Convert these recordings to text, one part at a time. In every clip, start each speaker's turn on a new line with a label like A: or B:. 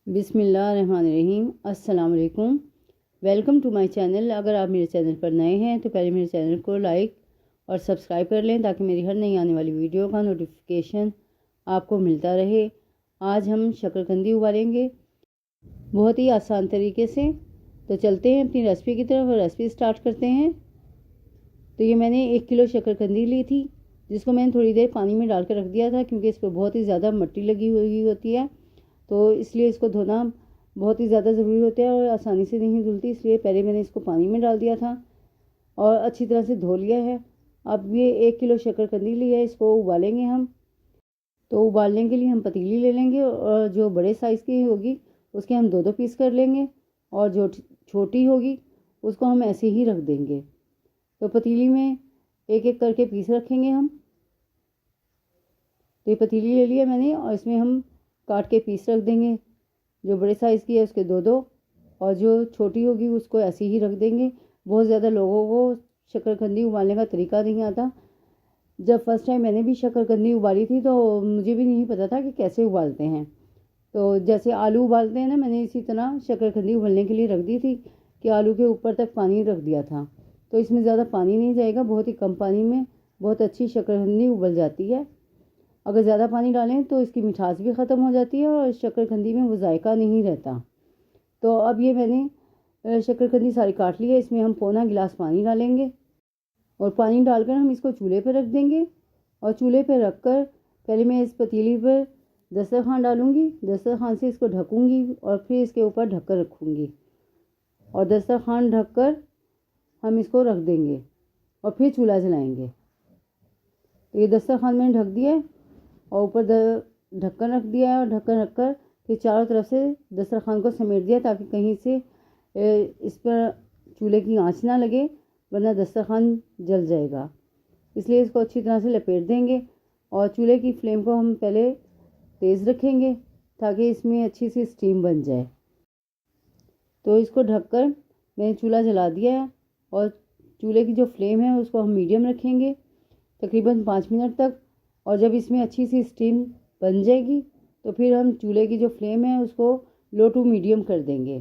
A: बिस्मिल्लाहिर्रहमानिर्रहीम। अस्सलाम वालेकुम। Welcome to my channel. अगर आप मेरे चैनल पर नए हैं तो पहले मेरे चैनल को लाइक और सब्सक्राइब कर लें ताकि मेरी हर नई आने वाली वीडियो का नोटिफिकेशन आपको मिलता रहे। आज हम शकरकंदी उबालेंगे बहुत ही आसान तरीके से। तो चलते हैं अपनी रेसिपी की तरफ और रेसिपी स्टार्ट करते हैं। तो ये मैंने 1 किलो शकरकंदी ली थी, जिसको मैंने थोड़ी देर पानी में डाल कर रख दिया था क्योंकि इस पर बहुत ही ज़्यादा मिट्टी लगी हुई होती है, तो इसलिए इसको धोना बहुत ही ज़्यादा ज़रूरी होता है और आसानी से नहीं धुलती। इसलिए पहले मैंने इसको पानी में डाल दिया था और अच्छी तरह से धो लिया है। अब ये 1 किलो शकरकंदी ली है, इसको उबालेंगे हम। तो उबालने के लिए हम पतीली ले लेंगे और जो बड़े साइज़ की होगी उसके हम 2-2 पीस कर लेंगे और जो छोटी होगी उसको हम ऐसे ही रख देंगे। तो पतीली में एक एक करके पीस रखेंगे हम। तो ये पतीली ले लिया मैंने और इसमें हम काट के पीस रख देंगे। जो बड़े साइज़ की है उसके 2-2 और जो छोटी होगी उसको ऐसे ही रख देंगे। बहुत ज़्यादा लोगों को शकरकंदी उबालने का तरीका नहीं आता। जब फर्स्ट टाइम मैंने भी शकरकंदी उबाली थी तो मुझे भी नहीं पता था कि कैसे उबालते हैं। तो जैसे आलू उबालते हैं ना, मैंने इसी तरह शकरकंदी उबालने के लिए रख दी थी कि आलू के ऊपर तक पानी रख दिया था। तो इसमें ज़्यादा पानी नहीं जाएगा, बहुत ही कम पानी में बहुत अच्छी शकरकंदी उबल जाती है। अगर ज़्यादा पानी डालें तो इसकी मिठास भी ख़त्म हो जाती है और शकरकंदी में वो जायका नहीं रहता। तो अब ये मैंने शकरकंदी सारी काट ली है। इसमें हम पौना गिलास पानी डालेंगे और पानी डालकर हम इसको चूल्हे पर रख देंगे। और चूल्हे पर रख कर पहले मैं इस पतीली पर दस्तरखान डालूँगी, दस्तरखान से इसको ढकूँगी और फिर इसके ऊपर ढककर रखूँगी और दस्तरखान ढक कर हम इसको रख देंगे और फिर चूल्हा जलाएँगे। तो ये दस्तरखान मैंने ढक दिया है और ऊपर ढक्कन रख दिया है और ढक्कन रख कर फिर चारों तरफ से दस्तरखान को समेट दिया ताकि कहीं से इस पर चूल्हे की आंच ना लगे, वरना दस्तरखान जल जाएगा। इसलिए इसको अच्छी तरह से लपेट देंगे और चूल्हे की फ्लेम को हम पहले तेज़ रखेंगे ताकि इसमें अच्छी सी स्टीम बन जाए। तो इसको ढककर मैंने चूल्हा जला दिया है और चूल्हे की जो फ्लेम है उसको हम मीडियम रखेंगे तकरीबन 5 मिनट तक। और जब इसमें अच्छी सी स्टीम बन जाएगी तो फिर हम चूल्हे की जो फ्लेम है उसको लो टू मीडियम कर देंगे।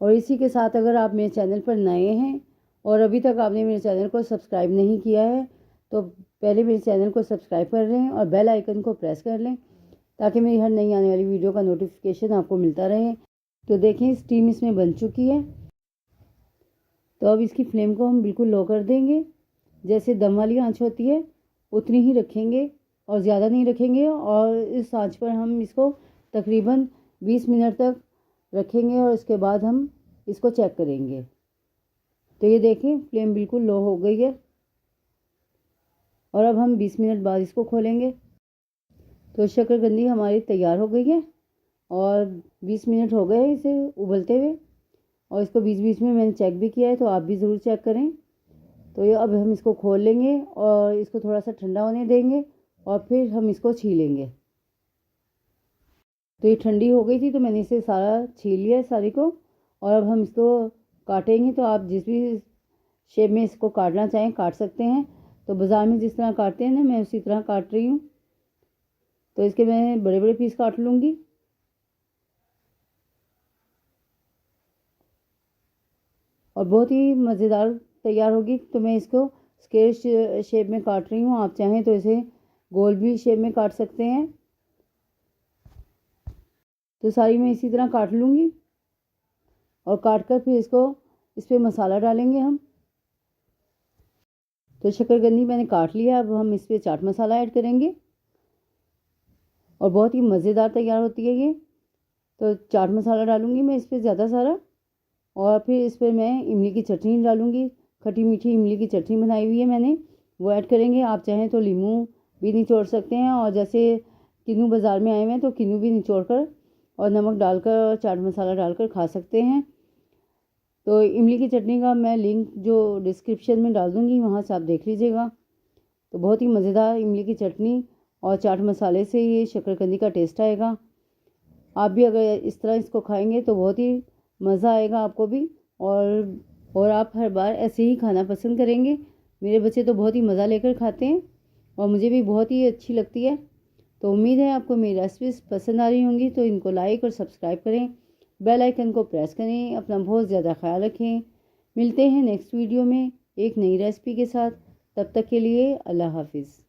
A: और इसी के साथ अगर आप मेरे चैनल पर नए हैं और अभी तक आपने मेरे चैनल को सब्सक्राइब नहीं किया है तो पहले मेरे चैनल को सब्सक्राइब कर लें और बेल आइकन को प्रेस कर लें ताकि मेरी हर नई आने वाली वीडियो का नोटिफिकेशन आपको मिलता रहे। तो देखें स्टीम इसमें बन चुकी है। तो अब इसकी फ्लेम को हम बिल्कुल लो कर देंगे। जैसे दम वाली आंच होती है उतनी ही रखेंगे और ज़्यादा नहीं रखेंगे। और इस आंच पर हम इसको तकरीबन 20 मिनट तक रखेंगे और इसके बाद हम इसको चेक करेंगे। तो ये देखें फ्लेम बिल्कुल लो हो गई है और अब हम 20 मिनट बाद इसको खोलेंगे। तो शकरकंदी हमारी तैयार हो गई है और 20 मिनट हो गए इसे उबलते हुए और इसको बीच बीच में मैंने चेक भी किया है, तो आप भी ज़रूर चेक करें। तो ये अब हम इसको खोल लेंगे और इसको थोड़ा सा ठंडा होने देंगे और फिर हम इसको छीलेंगे। तो ये ठंडी हो गई थी तो मैंने इसे सारा छील लिया है सारी को। और अब हम इसको काटेंगे। तो आप जिस भी शेप में इसको काटना चाहें काट सकते हैं। तो बाज़ार में जिस तरह काटते हैं ना, मैं उसी तरह काट रही हूँ। तो इसके मैं बड़े बड़े पीस काट लूँगी। और बहुत ही मज़ेदार तैयार होगी। तो मैं इसको स्क्वायर शेप में काट रही हूँ। आप चाहें तो इसे गोल भी शेप में काट सकते हैं। तो सारी मैं इसी तरह काट लूँगी और काट कर फिर इसको इस पर मसाला डालेंगे हम। तो शकरकंदी मैंने काट लिया, अब हम इस पर चाट मसाला ऐड करेंगे और बहुत ही मज़ेदार तैयार होती है ये। तो चाट मसाला डालूँगी मैं इस पर ज़्यादा सारा और फिर इस पर मैं इमली की चटनी डालूँगी। खट्टी मीठी इमली की चटनी बनाई हुई है मैंने, वो ऐड करेंगे। आप चाहें तो नींबू भी निचोड़ सकते हैं और जैसे किन्नू बाज़ार में आए हुए हैं तो किन्नू भी निचोड़ कर और नमक डालकर चाट मसाला डालकर खा सकते हैं। तो इमली की चटनी का मैं लिंक जो डिस्क्रिप्शन में डाल दूँगी, वहाँ से आप देख लीजिएगा। तो बहुत ही मज़ेदार इमली की चटनी और चाट मसाले से ये शकरकंदी का टेस्ट आएगा। आप भी अगर इस तरह इसको खाएंगे तो बहुत ही मज़ा आएगा आपको भी। और आप हर बार ऐसे ही खाना पसंद करेंगे। मेरे बच्चे तो बहुत ही मज़ा लेकर खाते हैं और मुझे भी बहुत ही अच्छी लगती है। तो उम्मीद है आपको मेरी रेसिपीज़ पसंद आ रही होंगी, तो इनको लाइक और सब्सक्राइब करें, बेल आइकन को प्रेस करें। अपना बहुत ज़्यादा ख्याल रखें। मिलते हैं नेक्स्ट वीडियो में एक नई रेसिपी के साथ। तब तक के लिए अल्लाह हाफिज़।